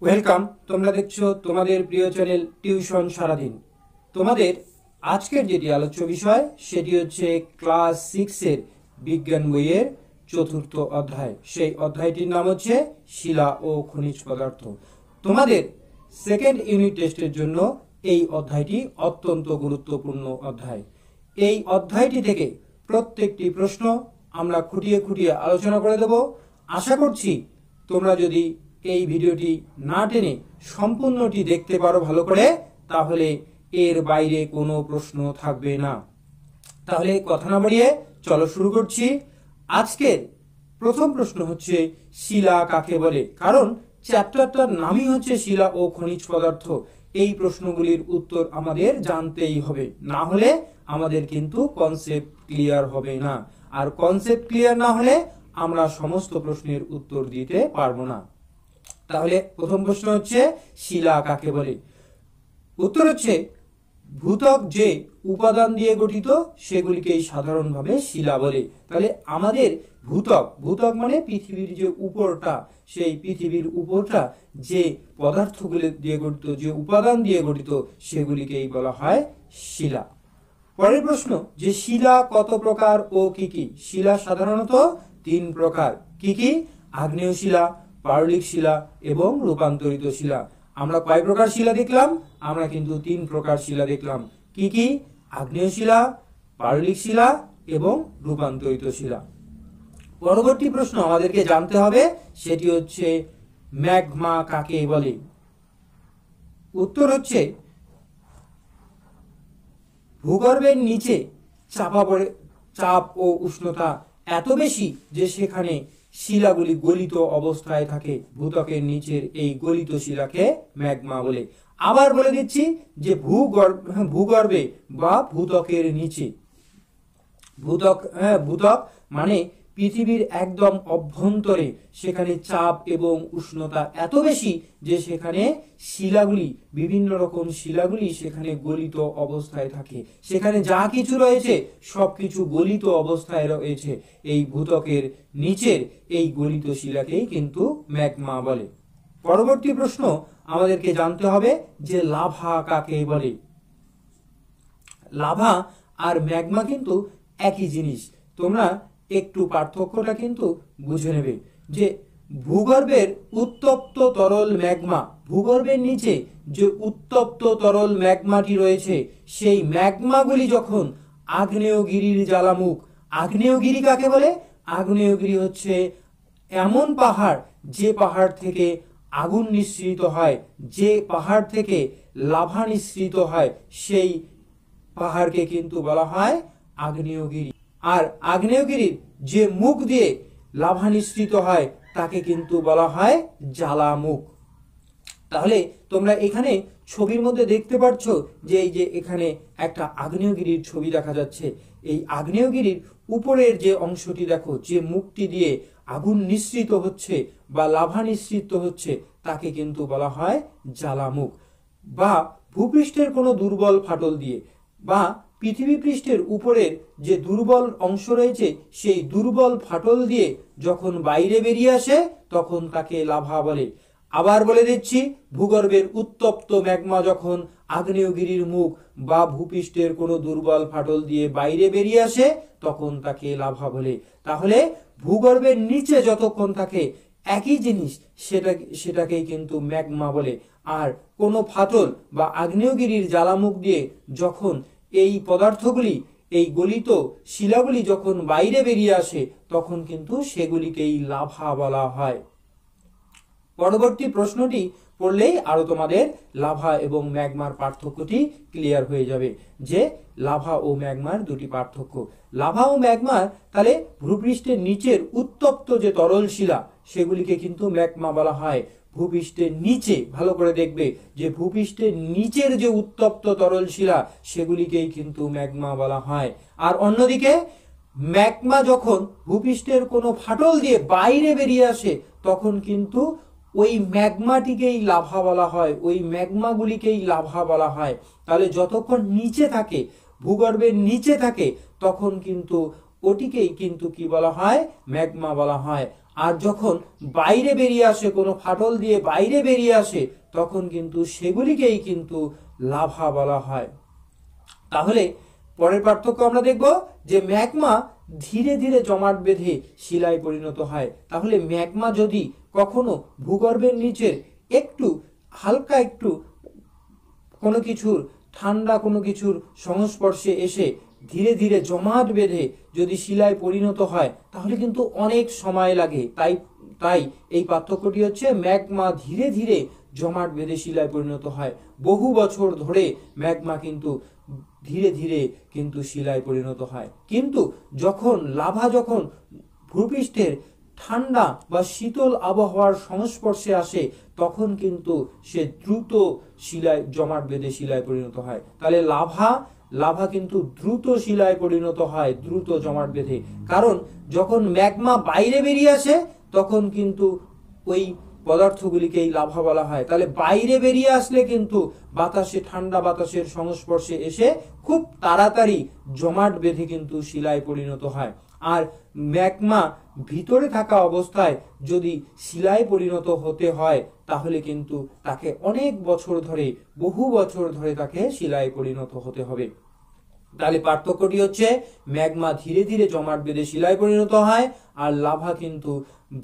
Welcome. তোমরা দেখছো তোমাদের প্রিয় চ্যানেল টিউশন সারাদিন। তোমাদের আজকের যেটি আলোচ্য বিষয় সেটি হচ্ছে ক্লাস 6 এর বিজ্ঞান বইয়ের চতুর্থ অধ্যায়। সেই অধ্যায়টির নাম হচ্ছে শিলা ও খনিজ পদার্থ। তোমাদের সেকেন্ড ইউনিট টেস্টের জন্য এই অধ্যায়টি অত্যন্ত গুরুত্বপূর্ণ অধ্যায়। এই অধ্যায়টি থেকে প্রত্যেকটি প্রশ্ন আমরা খুঁটিয়ে খুঁটিয়ে আলোচনা করে দেব। আশা করছি তোমরা যদি এই ভিডিওটি না টেনে সম্পূর্ণটি দেখতে পারো ভালো করে, তাহলে এর বাইরে কোনো প্রশ্ন থাকবে না। তাহলে কথা না বাড়িয়ে চলো শুরু করছি। আজকের প্রথম প্রশ্ন হচ্ছে শিলা কাকে বলে, কারণ চ্যাপ্টারটার নামই হচ্ছে শিলা ও খনিজ পদার্থ। এই প্রশ্নগুলির উত্তর আমাদের জানতেই হবে, না হলে আমাদের কিন্তু কনসেপ্ট ক্লিয়ার হবে না, আর কনসেপ্ট ক্লিয়ার না হলে আমরা সমস্ত প্রশ্নের উত্তর দিতে পারবো না। তাহলে প্রথম প্রশ্ন হচ্ছে শিলা কাকে বলে। উত্তর হচ্ছে ভূত্বক যে উপাদান দিয়ে গঠিত সেগুলিকেই সাধারণভাবে শিলা বলে। তাহলে আমাদের ভূত্বক মানে পৃথিবীর যে উপরটা, সেই পৃথিবীর উপরটা যে পদার্থগুলি দিয়ে গঠিত, যে উপাদান দিয়ে গঠিত, সেগুলিকেই বলা হয় শিলা। পরের প্রশ্ন যে শিলা কত প্রকার ও কি কি। শিলা সাধারণত 3 প্রকার। কি কি? আগ্নেয় শিলা, পাললিক শিলা এবং রূপান্তরিত শিলা। আমরা কয় প্রকার শিলা দেখলাম? আমরা কিন্তু 3 প্রকার শিলা দেখলাম। কি কি? আগ্নেয় শিলা, পাললিক শিলা এবং রূপান্তরিত শিলা। পরবর্তী প্রশ্ন আমাদেরকে জানতে হবে, সেটি হচ্ছে ম্যাগমা কাকে বলে। উত্তর হচ্ছে ভূগর্ভের নিচে চাপ ও উষ্ণতা এত বেশি যে সেখানে শিলাগুলি গলিত অবস্থায় থাকে। ভূত্বকের নিচের এই গলিত শিলাকে ম্যাগমা বলে। আবার বলে দিচ্ছি যে ভূগর্ভে বা ভূত্বকের নিচে, ভূত্বক মানে পৃথিবীর একদম অভ্যন্তরে, সেখানে চাপ এবং উষ্ণতা এত বেশি যে সেখানে শিলাগুলি, বিভিন্ন রকম শিলাগুলি সেখানে গলিত অবস্থায় থাকে। সেখানে যা কিছু রয়েছে সবকিছু গলিত অবস্থায় রয়েছে। এই ভূত্বকের নিচের এই গলিত শিলাকেই কিন্তু ম্যাগমা বলে। পরবর্তী প্রশ্ন আমাদেরকে জানতে হবে যে লাভা কাকে বলে। লাভা আর ম্যাগমা কিন্তু একই জিনিস। তোমরা একটু পার্থক্যটা কিন্তু বুঝে নেবে যে ভূগর্ভের উত্তপ্ত তরল ম্যাগমা, ভূগর্ভের নিচে যে উত্তপ্ত তরল ম্যাগমাটি রয়েছে, সেই ম্যাগমাগুলি যখন আগ্নেয়গিরির জ্বালামুখ। আগ্নেয়গিরি কাকে বলে? আগ্নেয়গিরি হচ্ছে এমন পাহাড় যে পাহাড় থেকে আগুন নিঃসৃত হয়, যে পাহাড় থেকে লাভা নিঃসৃত হয়, সেই পাহাড়কে কিন্তু বলা হয় আগ্নেয়গিরি। আর আগ্নেয়গিরির যে মুখ দিয়ে লাভা নিঃসৃত হয় তাকে কিন্তু বলা হয় জ্বালামুখ। তাহলে তোমরা এখানে ছবির মধ্যে দেখতে পাচ্ছ যে এই যে এখানে একটা আগ্নেয়গিরির ছবি দেখা যাচ্ছে। এই আগ্নেয়গিরির উপরের যে অংশটি দেখো, যে মুখটি দিয়ে আগুন নিঃসৃত হচ্ছে বা লাভা নিঃসৃত হচ্ছে, তাকে কিন্তু বলা হয় জ্বালামুখ। বা ভূপৃষ্ঠের কোনো দুর্বল ফাটল দিয়ে বা পৃথিবী পৃষ্ঠের উপরের যে দুর্বল অংশ রয়েছে, সেই দুর্বল ফাটল দিয়ে যখন বাইরে বেরিয়ে আসে তখন তাকে লাভা বলে। আবার বলে দিচ্ছি, ভূগর্ভের উত্তপ্ত ম্যাগমা যখন আগ্নেয়গিরির মুখ বা ভূপৃষ্ঠের কোনো দুর্বল ফাটল দিয়ে বাইরে বেরিয়ে আসে তখন তাকে লাভা বলে। তাহলে ভূগর্ভের নিচে যতক্ষণ থাকে একই জিনিস, সেটাকেই কিন্তু ম্যাগমা বলে। আর কোনো ফাটল বা আগ্নেয়গিরির জ্বালামুখ দিয়ে যখন এই পদার্থগুলি, এই গলিত শিলাগুলি যখন বাইরে বেরিয়ে আসে তখন কিন্তু সেগুলিকেই লাভা বলা হয়। পরবর্তী প্রশ্নটি পড়লেই আরো তোমাদের লাভা এবং ম্যাগমার পার্থক্যটি ক্লিয়ার হয়ে যাবে, যে লাভা ও ম্যাগমার দুটি পার্থক্য। লাভা ও ম্যাগমার তাহলে ভূপৃষ্ঠের নিচের উত্তপ্ত যে তরল শিলা সেগুলিকে কিন্তু ম্যাগমা বলা হয়। ভূপৃষ্ঠের নিচে, ভালো করে দেখবে যে ভূপৃষ্ঠের নিচের যে উত্তপ্ত তরল শিলা সেগুলিকেই কিন্তু ম্যাগমা বলা হয়। আর অন্যদিকে ম্যাগমা যখন ভূপৃষ্ঠের কোনো ফাটল দিয়ে বাইরে বেরিয়ে আসে তখন কিন্তু ওই ম্যাগমাটিকেই লাভা বলা হয়, ওই ম্যাগমাগুলিকেই লাভা বলা হয়। তাহলে যতক্ষণ নিচে থাকে, ভূগর্ভের নিচে থাকে, তখন কিন্তু ওটিকেই কিন্তু কি বলা হয়? ম্যাগমা বলা হয়। আর যখন বাইরে বেরিয়ে আসে, কোনো ফাটল দিয়ে বাইরে বেরিয়ে আসে, তখন কিন্তু সেগুলিকেই কিন্তু লাভা বলা হয়। তাহলে পরের পার্থক্য আমরা দেখব যে ম্যাগমা ধীরে ধীরে জমাট বেঁধে শিলায় পরিণত হয়। তাহলে ম্যাগমা যদি কখনো ভূগর্ভের নিচের একটু হালকা একটু কোনো কিছুর ঠান্ডা কোনো কিছুর সংস্পর্শে এসে ধীরে ধীরে জমাট বেঁধে যদি শিলায় পরিণত হয়, তাহলে কিন্তু অনেক সময় লাগে। তাই তাই এই পার্থক্যটি হচ্ছে ম্যাগমা ধীরে ধীরে জমাট বেঁধে শিলায় পরিণত হয়। বহু বছর ধরে ম্যাগমা কিন্তু ধীরে ধীরে কিন্তু শিলায় পরিণত হয়। কিন্তু যখন লাভা যখন ভূপৃষ্ঠের ঠান্ডা বা শীতল আবহাওয়ার সংস্পর্শে আসে, তখন কিন্তু সে দ্রুত শিলায় জমাট বেঁধে শিলায় পরিণত হয়। তাহলে লাভা কিন্তু দ্রুত শিলায় পরিণত হয়, দ্রুত জমাট বেঁধে। কারণ যখন ম্যাগমা বাইরে বেরিয়ে আসে, তখন কিন্তু ওই পদার্থগুলিকেই লাভা বলা হয়। তাহলে বাইরে বেরিয়ে আসলে কিন্তু বাতাসে ঠান্ডা বাতাসের সংস্পর্শে এসে খুব তাড়াতাড়ি জমাট বেঁধে কিন্তু শিলায় পরিণত হয়। আর ম্যাগমা ভিতরে থাকা অবস্থায় যদি শিলায় পরিণত হতে হয়, তাহলে কিন্তু তাকে অনেক বছর ধরে, বহু বছর ধরে তাকে শিলায় পরিণত হতে হবে। তাহলে পার্থক্যটি হচ্ছে ম্যাগমা ধীরে ধীরে জমাট বেঁধে শিলায় পরিণত হয়, আর লাভা কিন্তু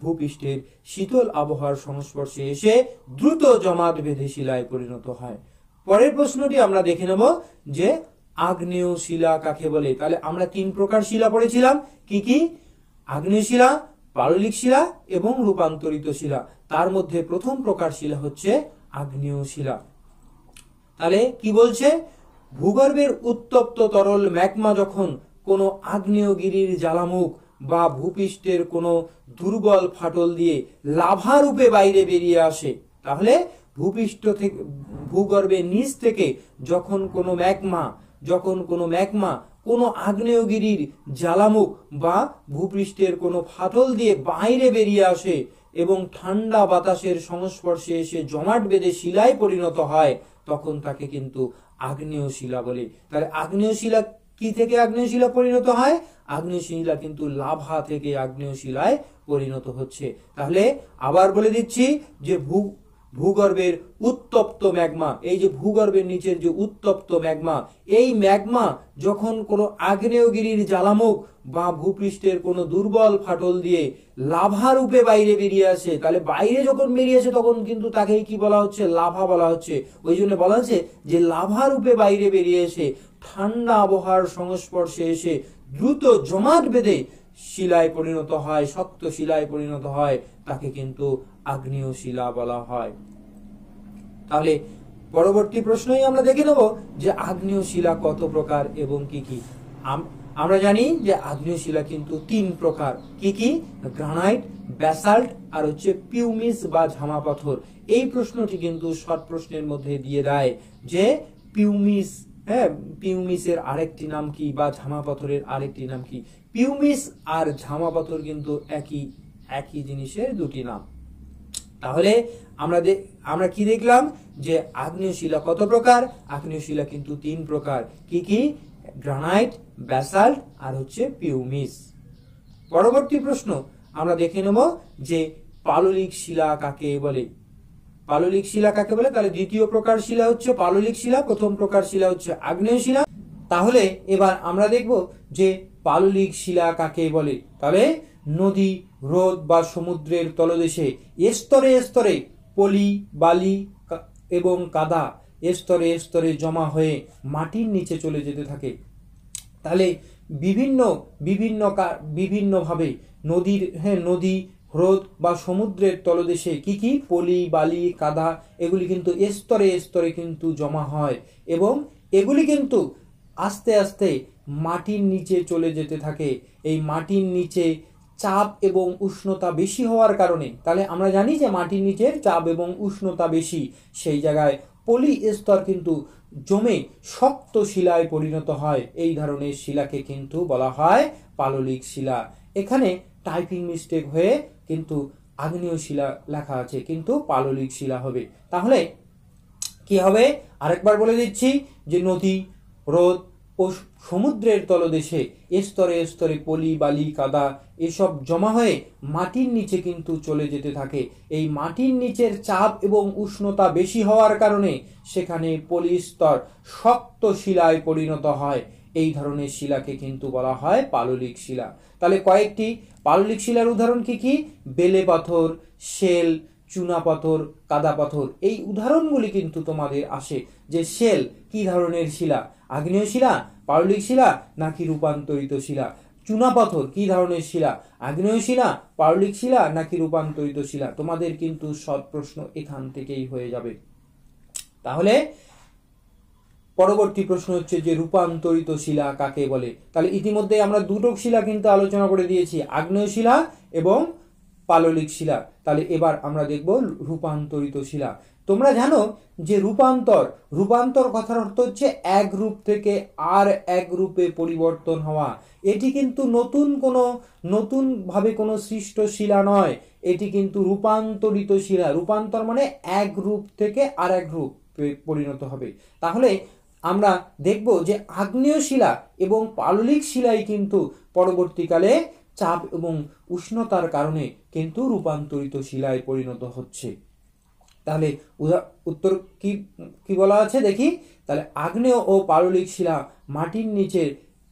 ভূপৃষ্ঠের শীতল আবহাওয়ার সংস্পর্শে এসে দ্রুত জমাট বেঁধে শিলায় পরিণত হয়। পরের প্রশ্নটি আমরা দেখে নেব যে আগ্নেয় শিলা কাকে বলে। তাহলে আমরা 3 প্রকার শিলা পড়েছিলাম। কি কি? আগ্নেয় শিলা, পাললিক শিলা এবং রূপান্তরিত শিলা। তার মধ্যে প্রথম প্রকার শিলা হচ্ছে আগ্নেয় শিলা। তাহলে কি বলছে? ভূগর্ভের উত্তপ্ত তরল ম্যাগমা যখন কোনো আগ্নেয়গিরির জ্বালামুখ বা ভূপৃষ্ঠের কোনো দুর্বল ফাটল দিয়ে লাভা রূপে বাইরে বেরিয়ে আসে, তাহলে ভূপৃষ্ঠ থেকে, ভূগর্ভের নিচ থেকে যখন কোনো ম্যাগমা কোনো আগ্নেয়গিরির জ্বালামুখ বা ভূপৃষ্ঠের কোনো ফাটল দিয়ে বাইরে বেরিয়ে আসে এবং ঠান্ডা বাতাসের সংস্পর্শে এসে জমাট বেঁধে শিলায় পরিণত হয়, তখন তাকে কিন্তু আগ্নেয় শিলা বলে। তাহলে আগ্নেয় শিলা কি থেকে আগ্নেয় শিলা পরিণত হয়? আগ্নেয় শিলা কিন্তু লাভা থেকে আগ্নেয় শিলায় পরিণত হচ্ছে। তাহলে আবার বলে দিচ্ছি যে ভূগর্ভের উত্তপ্ত ম্যাগমা, এই যে ভূগর্ভের নিচের যে উত্তপ্ত ম্যাগমা, এই ম্যাগমা যখন কোনো আগ্নেয়গিরির জ্বালামুখ বা ভূপৃষ্ঠের কোনো দুর্বল ফাটল দিয়ে লাভা রূপে বাইরে বেরিয়ে আসে, তাহলে বাইরে যখন বেরিয়ে আসে তখন কিন্তু তাকেই কি বলা হচ্ছে? লাভা বলা হচ্ছে। ওই জন্য বলা হচ্ছে যে লাভা রূপে বাইরে বেরিয়ে এসে ঠান্ডা আবহাওয়ার সংস্পর্শে এসে দ্রুত জমাট বেঁধে শিলায় পরিণত হয়, শক্ত শিলায় পরিণত হয়, তাকে কিন্তু আগ্নেয় শিলা বলা হয়। তাহলে পরবর্তী প্রশ্নই আমরা দেখে নেব যে আগ্নেয় শিলা কত প্রকার এবং কি কি। আমরা জানি যে আগ্নেয় শিলা কিন্তু 3 প্রকার। কি কি? গ্রানাইট, ব্যাসাল্ট আর হচ্ছে পিউমিস বা ঝামা পাথর। এই প্রশ্নটি কিন্তু শর্ট প্রশ্নের মধ্যে দিয়ে দেয় যে পিউমিস, পিউমিসের আরেকটি নাম কি বা ঝামা পাথরের আরেকটি নাম কি। পিউমিস আর ঝামা পাথর কিন্তু একই জিনিসের দুটি নাম। তাহলে আমরা কি দেখলাম যে আগ্নেয় শিলা কত প্রকার? আগ্নেয় শিলা কিন্তু 3 প্রকার। কি কি? গ্রানাইট, ব্যাসাল্ট আর হচ্ছে পিউমিস। পরবর্তী প্রশ্ন আমরা দেখে নেব যে পাললিক শিলা কাকে বলে। পাললিক শিলা কাকে বলে? তাহলে দ্বিতীয় প্রকার শিলা হচ্ছে পাললিক শিলা, প্রথম প্রকার শিলা হচ্ছে আগ্নেয় শিলা। তাহলে এবার আমরা দেখব যে পাললিক শিলা কাকে বলে। তাহলে নদী, হ্রদ বা সমুদ্রের তলদেশে স্তরে স্তরে পলি, বালি এবং কাদা স্তরে স্তরে জমা হয়ে মাটির নিচে চলে যেতে থাকে। তাহলে বিভিন্নভাবে নদী, হ্রদ বা সমুদ্রের তলদেশে কি কি? পলি, বালি, কাদা, এগুলি কিন্তু স্তরে স্তরে কিন্তু জমা হয় এবং এগুলি কিন্তু আস্তে আস্তে মাটির নিচে চলে যেতে থাকে। এই মাটির নিচে চাপ এবং উষ্ণতা বেশি হওয়ার কারণে, তাহলে আমরা জানি যে মাটির নিচে চাপ এবং উষ্ণতা বেশি, সেই জায়গায় পলি স্তর কিন্তু জমে শক্ত শিলায় পরিণত হয়। এই ধরনের শিলাকে কিন্তু বলা হয় পাললিক শিলা। এখানে টাইপিং মিস্টেক হয়ে কিন্তু আগ্নেয় শিলা লেখা আছে, কিন্তু পাললিক শিলা হবে। তাহলে কি হবে? আরেকবার বলে দিচ্ছি যে নদী, হ্রদ ও সমুদ্রের তলদেশে স্তরে স্তরে পলি বালি কাদা এসব জমা হয়ে মাটির নিচে কিন্তু চলে যেতে থাকে। এই মাটির নিচের চাপ এবং উষ্ণতা বেশি হওয়ার কারণে সেখানে পলি স্তর শক্ত শিলায় পরিণত হয়। এই ধরনের শিলাকে কিন্তু বলা হয় পাললিক শিলা। তাহলে কয়েকটি পাললিক শিলার উদাহরণ কি কি? বেলে পাথর, শেল, চুনা পাথর, কাদা পাথর। এই উদাহরণগুলি কিন্তু তোমাদের আসে যে শেল কি ধরনের শিলা, আগ্নেয় শিলা, পাললিক শিলা নাকি রূপান্তরিত শিলা। চুনা পাথর কি ধরনের শিলা, আগ্নেয় শিলা, পাললিক শিলা নাকি রূপান্তরিত শিলা। তোমাদের কিন্তু সব প্রশ্ন এখান থেকেই হয়ে যাবে। তাহলে পরবর্তী প্রশ্ন হচ্ছে যে রূপান্তরিত শিলা কাকে বলে। তাহলে ইতিমধ্যে আমরা দুটো শিলা কিন্তু আলোচনা করে দিয়েছি, আগ্নেয় শিলা এবং পাললিক শিলা। তাহলে এবার আমরা দেখব রূপান্তরিত শিলা। তোমরা জানো যে রূপান্তর কথার অর্থ হচ্ছে এক রূপ থেকে আর এক রূপে পরিবর্তন হওয়া। এটি কিন্তু নতুন ভাবে কোনো সৃষ্ট শিলা নয়, এটি কিন্তু রূপান্তরিত শিলা। রূপান্তর মানে এক রূপ থেকে আর এক রূপে পরিণত হবে। তাহলে আমরা দেখব যে আগ্নেয় শিলা এবং পাললিক শিলাই কিন্তু পরবর্তীকালে চাপ এবং উষ্ণতার কারণে কিন্তু রূপান্তরিত শিলায় পরিণত হচ্ছে। তাহলে উত্তর কি বলা আছে দেখি। তাহলে আগ্নেয় ও পাললিক শিলা মাটির নিচে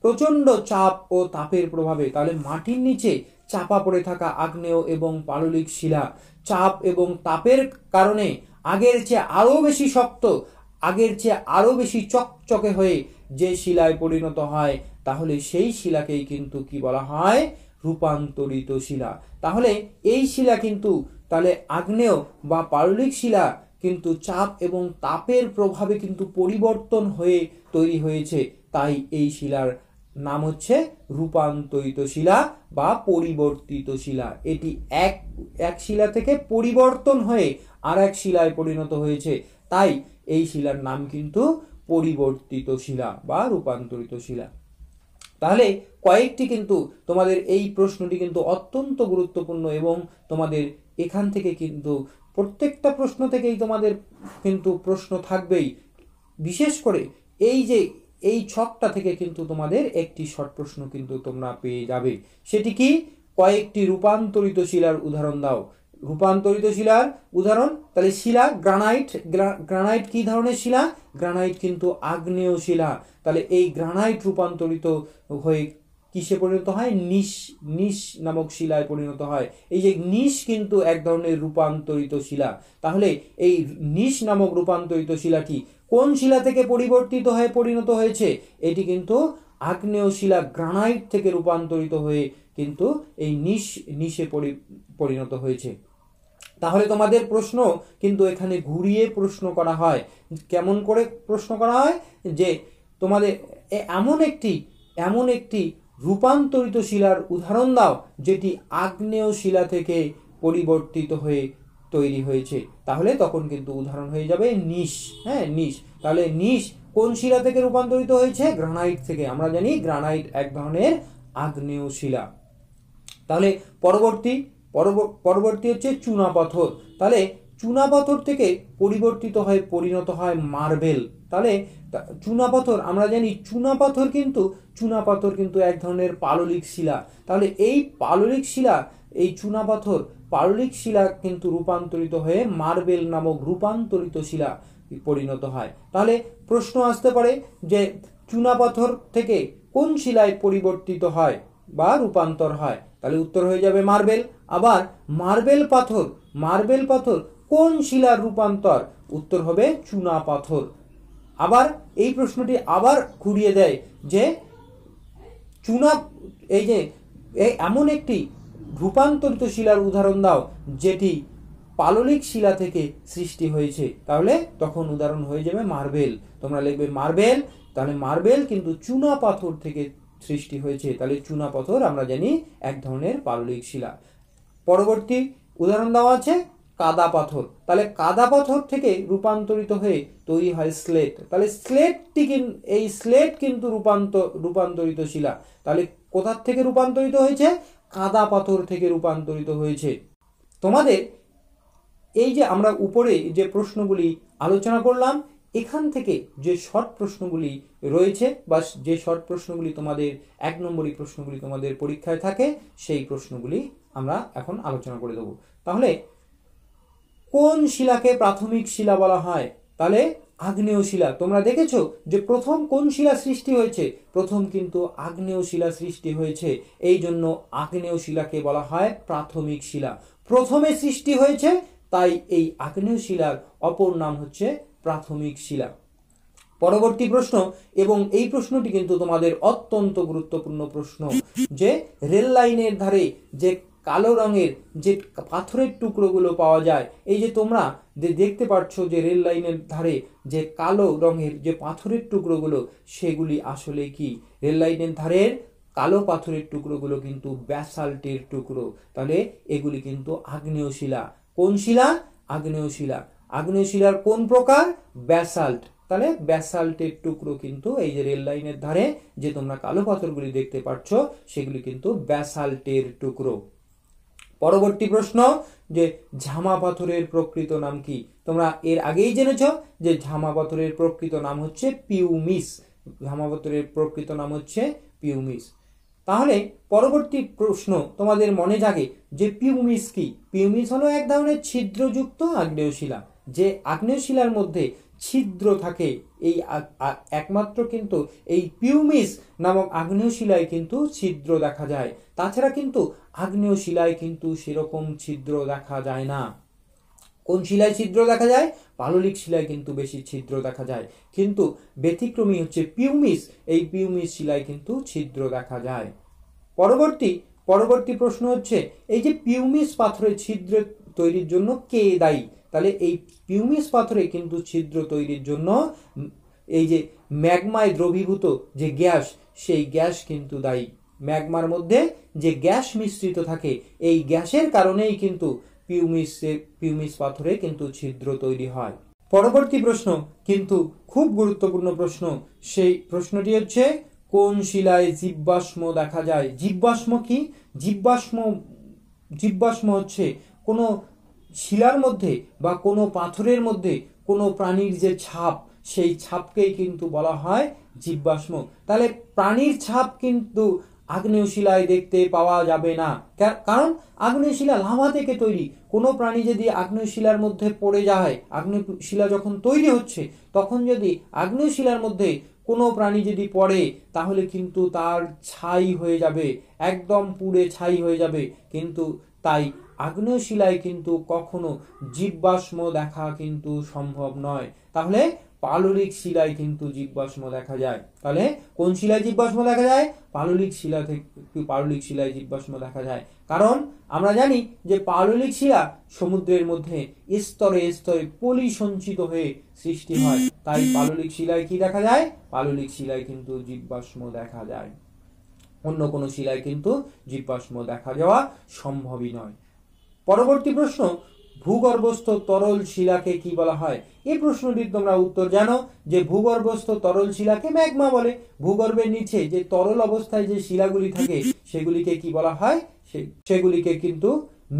প্রচন্ড চাপ ও তাপের প্রভাবে, তাহলে মাটির নিচে চাপা পড়ে থাকা আগ্নেয় এবং পাললিক শিলা চাপ এবং তাপের কারণে আগের চেয়ে আরো বেশি শক্ত, আগের চেয়ে আরো বেশি চকচকে হয়ে যে শিলায় পরিণত হয়, তাহলে সেই শিলাকেই কিন্তু কি বলা হয়? রূপান্তরিত শিলা। তাহলে এই শিলা কিন্তু তাহলে আগ্নেয় বা পাললিক শিলা কিন্তু চাপ এবং তাপের প্রভাবে কিন্তু পরিবর্তন হয়ে তৈরি হয়েছে, তাই এই শিলার নাম হচ্ছে রূপান্তরিত শিলা বা পরিবর্তিত শিলা। এটি এক শিলা থেকে পরিবর্তন হয়ে আর এক শিলায় পরিণত হয়েছে, তাই এই শিলার নাম কিন্তু পরিবর্তিত শিলা বা রূপান্তরিত শিলা। তাহলে কয়েকটি কিন্তু তোমাদের এই প্রশ্নটি কিন্তু অত্যন্ত গুরুত্বপূর্ণ এবং তোমাদের এখান থেকে কিন্তু প্রত্যেকটা প্রশ্ন থেকেই তোমাদের কিন্তু প্রশ্ন থাকবেই। বিশেষ করে এই ছকটা থেকে কিন্তু তোমাদের একটি শর্ট প্রশ্ন কিন্তু তোমরা পেয়ে যাবে। সেটি কি? কয়েকটি রূপান্তরিত শিলার উদাহরণ দাও। রূপান্তরিত শিলার উদাহরণ, তাহলে শিলা গ্রানাইট কি ধরনের শিলা? গ্রানাইট কিন্তু আগ্নেয় শিলা। তাহলে এই গ্রানাইট রূপান্তরিত হয়ে কিসে পরিণত হয়? নিস নামক শিলায় পরিণত হয়। এই যে নিস কিন্তু এক ধরনের রূপান্তরিত শিলা। তাহলে এই নিস নামক রূপান্তরিত শিলাটি কোন শিলা থেকে পরিবর্তিত হয়ে পরিণত হয়েছে? এটি কিন্তু আগ্নেয় শিলা গ্রানাইট থেকে রূপান্তরিত হয়ে কিন্তু এই নিসে পরিণত হয়েছে। তাহলে তোমাদের প্রশ্ন কিন্তু এখানে ঘুরিয়ে প্রশ্ন করা হয়। কেমন করে প্রশ্ন করা হয়? যে তোমাদের এমন একটি রূপান্তরিত শিলার উদাহরণ দাও যেটি আগ্নেয় শিলা থেকে পরিবর্তিত হয়ে তৈরি হয়েছে। তাহলে তখন কিন্তু উদাহরণ হয়ে যাবে নিস। নিস। তাহলে নিস কোন শিলা থেকে রূপান্তরিত হয়েছে? গ্রানাইট থেকে। আমরা জানি গ্রানাইট এক ধরনের আগ্নেয় শিলা। তাহলে পরবর্তী হচ্ছে চুনা পাথর। তাহলে চুনা পাথর থেকে পরিণত হয় মার্বেল। তাহলে চুনা পাথর আমরা জানি চুনা পাথর কিন্তু এক ধরনের পাললিক শিলা। তাহলে এই পাললিক শিলা, এই চুনা পাথর পাললিক শিলা কিন্তু রূপান্তরিত হয়ে মার্বেল নামক রূপান্তরিত শিলা পরিণত হয়। তাহলে প্রশ্ন আসতে পারে যে চুনা পাথর থেকে কোন শিলায় পরিবর্তিত হয় বা রূপান্তর হয়? তাহলে উত্তর হয়ে যাবে মার্বেল। আবার মার্বেল পাথর কোন শিলার রূপান্তর? উত্তর হবে চুনা পাথর। আবার এই প্রশ্নটি আবার ঘুরিয়ে দেয় যে এমন একটি রূপান্তরিত শিলার উদাহরণ দাও যেটি পাললিক শিলা থেকে সৃষ্টি হয়েছে। তাহলে তখন উদাহরণ হয়ে যাবে মার্বেল। তোমরা লিখবে মার্বেল। তাহলে মার্বেল কিন্তু চুনা পাথর থেকে সৃষ্টি হয়েছে। তাহলে চুনা পাথর আমরা জানি এক ধরনের পাললিক শিলা। পরবর্তী উদাহরণ দেওয়া আছে কাদা পাথর। তাহলে কাদা পাথর থেকে রূপান্তরিত হয়ে তৈরি হয় স্লেট। তাহলে এই স্লেট কিন্তু রূপান্তরিত শিলা। তাহলে কোথা থেকে রূপান্তরিত হয়েছে? কাদা পাথর থেকে রূপান্তরিত হয়েছে। তোমাদের এই যে আমরা উপরে যে প্রশ্নগুলি আলোচনা করলাম, এখান থেকে যে শর্ট প্রশ্নগুলি রয়েছে বা যে শর্ট প্রশ্নগুলি তোমাদের 1 নম্বরই প্রশ্নগুলি তোমাদের পরীক্ষায় থাকে, সেই প্রশ্নগুলি আমরা এখন আলোচনা করে দেব। তাহলে কোন শিলাকে প্রাথমিক শিলা বলা হয়? তাহলে আগ্নেয় শিলা। তোমরা দেখেছো যে প্রথম কোন শিলা সৃষ্টি হয়েছে? প্রথম কিন্তু আগ্নেয় শিলা সৃষ্টি হয়েছে, এই জন্য আগ্নেয় শিলাকে বলা হয় প্রাথমিক শিলা। প্রথমে সৃষ্টি হয়েছে, তাই এই আগ্নেয় শিলার অপর নাম হচ্ছে প্রাথমিক শিলা। পরবর্তী প্রশ্ন, এবং এই প্রশ্নটি কিন্তু তোমাদের অত্যন্ত গুরুত্বপূর্ণ প্রশ্ন, যে রেল লাইনের ধারে যে কালো রঙের যে পাথরের টুকরোগুলো পাওয়া যায়, এই যে তোমরা দেখতে পাচ্ছ যে রেল লাইনের ধারে যে কালো রঙের যে পাথরের টুকরোগুলো, সেগুলি আসলে কি? রেল লাইনের ধারের কালো পাথরের টুকরোগুলো কিন্তু ব্যাসাল্টের টুকরো। তাহলে এগুলি কিন্তু আগ্নেয় শিলা। কোন শিলা? আগ্নেয় শিলা। আগ্নেয় শিলার কোন প্রকার? ব্যাসাল্ট। তাহলে ব্যাসাল্টের টুকরো কিন্তু এই যে রেল লাইনের ধারে যে তোমরা কালো পাথরগুলি দেখতে পাচ্ছ, সেগুলি কিন্তু ব্যাসাল্টের টুকরো। পরবর্তী প্রশ্ন, যে ঝামা পাথরের প্রকৃত নাম কি? তোমরা এর আগেই জেনেছো যে ঝামা পাথরের প্রকৃত নাম হচ্ছে পিউমিস। ঝামা পাথরের প্রকৃত নাম হচ্ছে পিউমিস। তাহলে পরবর্তী প্রশ্ন তোমাদের মনে জাগে যে পিউমিস কি? পিউমিস হলো এক ধরনের ছিদ্রযুক্ত আগ্নেয় শিলা। যে আগ্নেয় শিলার মধ্যে ছিদ্র থাকে, এই একমাত্র কিন্তু এই পিউমিস নামক আগ্নেয় শিলায় কিন্তু ছিদ্র দেখা যায়। তাছাড়া কিন্তু আগ্নেয় শিলায় কিন্তু সেরকম ছিদ্র দেখা যায় না। কোন শিলায় ছিদ্র দেখা যায়? পাললিক শিলায় কিন্তু বেশি ছিদ্র দেখা যায়, কিন্তু ব্যতিক্রমী হচ্ছে পিউমিস। এই পিউমিস শিলায় কিন্তু ছিদ্র দেখা যায়। পরবর্তী প্রশ্ন হচ্ছে, এই যে পিউমিস পাথরে ছিদ্র তৈরির জন্য কে দায়ী? তাহলে এই পিউমিস পাথরে কিন্তু ছিদ্র তৈরির জন্য এই যে ম্যাগমায় দ্রবীভূত যে গ্যাস, সেই গ্যাস কিন্তু দায়ী। ম্যাগমার মধ্যে যে গ্যাস মিশ্রিত থাকে, এই গ্যাসের কারণেই কিন্তু পিউমিস পাথরে কিন্তু ছিদ্র তৈরি হয়। পরবর্তী প্রশ্ন কিন্তু খুব গুরুত্বপূর্ণ প্রশ্ন। সেই প্রশ্নটি হচ্ছে, কোন শিলায় জীবাশ্ম দেখা যায়? জীবাশ্ম কি? জীবাশ্ম হচ্ছে কোনো শিলার মধ্যে বা কোনো পাথরের মধ্যে কোনো প্রাণীর যে ছাপ, সেই ছাপকেই কিন্তু বলা হয় জীবাশ্ম। তাহলে প্রাণীর ছাপ কিন্তু আগ্নেয় শিলায় দেখতে পাওয়া যাবে না, কারণ আগ্নেয় শিলা লাভা থেকে তৈরি। কোনো প্রাণী যদি আগ্নেয় শিলার মধ্যে পড়ে যায়, আগ্নেয় শিলা যখন তৈরি হচ্ছে, তখন যদি আগ্নেয় শিলার মধ্যে কোনো প্রাণী যদি পড়ে, তাহলে কিন্তু তার ছাই হয়ে যাবে, একদম পুড়ে ছাই হয়ে যাবে। কিন্তু তাই আগ্নেয় শিলায় কিন্তু কখনো জীবাশ্ম দেখা কিন্তু সম্ভব নয়। তাহলে পাললিক শিলায় কিন্তু জীবাশ্ম দেখা যায়। তাহলে কোন শিলায় জীবাশ্ম দেখা যায়? পাললিক শিলায় জীবাশ্ম দেখা যায়। কারণ আমরা জানি যে পাললিক শিলা সমুদ্রের মধ্যে স্তরে স্তরে পলি সঞ্চিত হয়ে সৃষ্টি হয়, তাই পাললিক শিলায় কি দেখা যায়? পাললিক শিলায় কিন্তু জীবাশ্ম দেখা যায়। অন্য কোনো শিলায় কিন্তু জীবাশ্ম দেখা যাওয়া সম্ভবই নয়। পরবর্তী প্রশ্ন, ভূগর্ভস্থ তরল শিলাকে কি বলা হয়? এই প্রশ্নটির তোমরা উত্তর জানো যে ভূগর্ভস্থ তরল শিলাকে ম্যাগমা বলে। ভূগর্ভের নিচে যে তরল অবস্থায় যে শিলাগুলি থাকে, সেগুলিকে কি বলা হয়? সেগুলিকে কিন্তু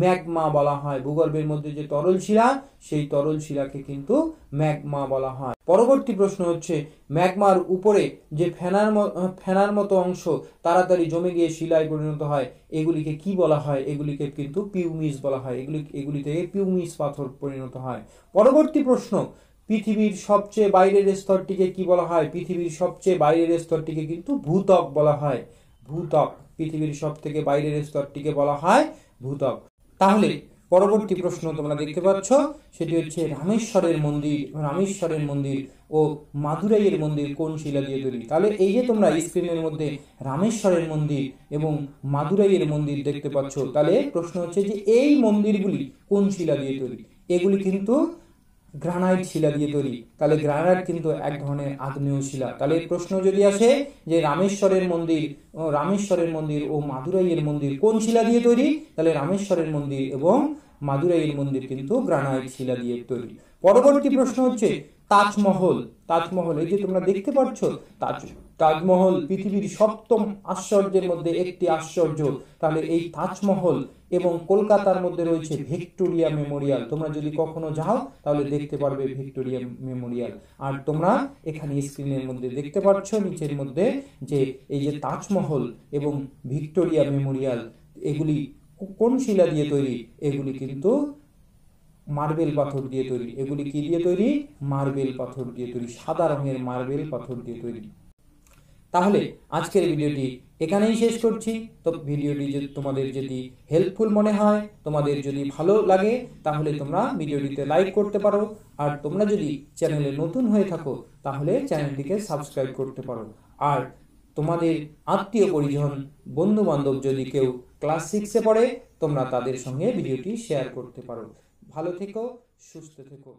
ম্যাগমা বলা হয়। ভূগর্ভের মধ্যে যে তরল শিলা, সেই তরল শিলাকে কিন্তু ম্যাগমা বলা হয়। পরবর্তী প্রশ্ন হচ্ছে, ম্যাগমার উপরে যে ফেনার মতো অংশ তাড়াতাড়ি জমে গিয়ে শিলায় পরিণত হয়, এগুলিকে কি বলা হয়? এগুলিকে কিন্তু পিউমিস বলা হয়। এগুলি থেকে পিউমিস পাথর পরিণত হয়। পরবর্তী প্রশ্ন, পৃথিবীর সবচেয়ে বাইরের স্তরটিকে কি বলা হয়? পৃথিবীর সবচেয়ে বাইরের স্তরটিকে কিন্তু ভূত্বক বলা হয়। ভূত্বক, পৃথিবীর সব থেকে বাইরের স্তরটিকে বলা হয় ভূত্বক। তাহলে পরবর্তী প্রশ্ন তোমরা দেখতে পাচ্ছ, সেটি হচ্ছে রামেশ্বরের মন্দির ও মাদুরাইয়ের মন্দির কোন শিলা দিয়ে তৈরি? তাহলে এই যে তোমরা স্ক্রিনের মধ্যে রামেশ্বরের মন্দির এবং মাদুরাইয়ের মন্দির দেখতে পাচ্ছ, তাহলে প্রশ্ন হচ্ছে যে এই মন্দিরগুলি কোন শিলা দিয়ে তৈরি? এগুলি কিন্তু গ্রানাইট শিলা দিয়ে তৈরি। তাহলে গ্রানাইট কিন্তু এক ধরনের আগ্নেয় শিলা। তাহলে প্রশ্ন যদি আসে যে রামেশ্বরের মন্দির ও মাদুরাইয়ের মন্দির কোন শিলা দিয়ে তৈরি, তাহলে রামেশ্বরের মন্দির এবং মাদুরাইয়ের মন্দির কিন্তু গ্রানাইট শিলা দিয়ে তৈরি। পরবর্তী প্রশ্ন হচ্ছে তাজমহল। তাজমহল, এই যে তোমরা দেখতে পাচ্ছ তাজমহল পৃথিবীর সপ্তম আশ্চর্যের মধ্যে একটি আশ্চর্য। তাহলে এই তাজমহল এবং কলকাতার মধ্যে রয়েছে ভিক্টোরিয়া মেমোরিয়াল। তোমরা যদি কখনো যাও তাহলে দেখতে পারবে ভিক্টোরিয়া মেমোরিয়াল। আর তোমরা এখানে স্ক্রিনের মধ্যে দেখতে পাচ্ছ নিচের মধ্যে যে এই যে তাজমহল এবং ভিক্টোরিয়া মেমোরিয়াল, এগুলি কোন শিলা দিয়ে তৈরি? এগুলি কিন্তু মার্বেল পাথর দিয়ে তৈরি। এগুলি কি দিয়ে তৈরি? মার্বেল পাথর দিয়ে তৈরি, সাদা রঙের মার্বেল পাথর দিয়ে তৈরি। তাহলে আজকের ভিডিওটি এখানেই শেষ করছি। তো ভিডিওটি যদি তোমাদের যদি হেল্পফুল মনে হয়, তোমাদের যদি ভালো লাগে, তাহলে তোমরা ভিডিওটিতে লাইক করতে পারো। আর তোমরা যদি চ্যানেলে নতুন হয়ে থাকো তাহলে চ্যানেলটিকে সাবস্ক্রাইব করতে পারো। আর তোমাদের আত্মীয় পরিজন, বন্ধু বান্ধব যদি কেউ ক্লাস 6-এ পড়ে, তোমরা তাদের সঙ্গে ভিডিওটি শেয়ার করতে পারো। ভালো থেকো, সুস্থ থেকো।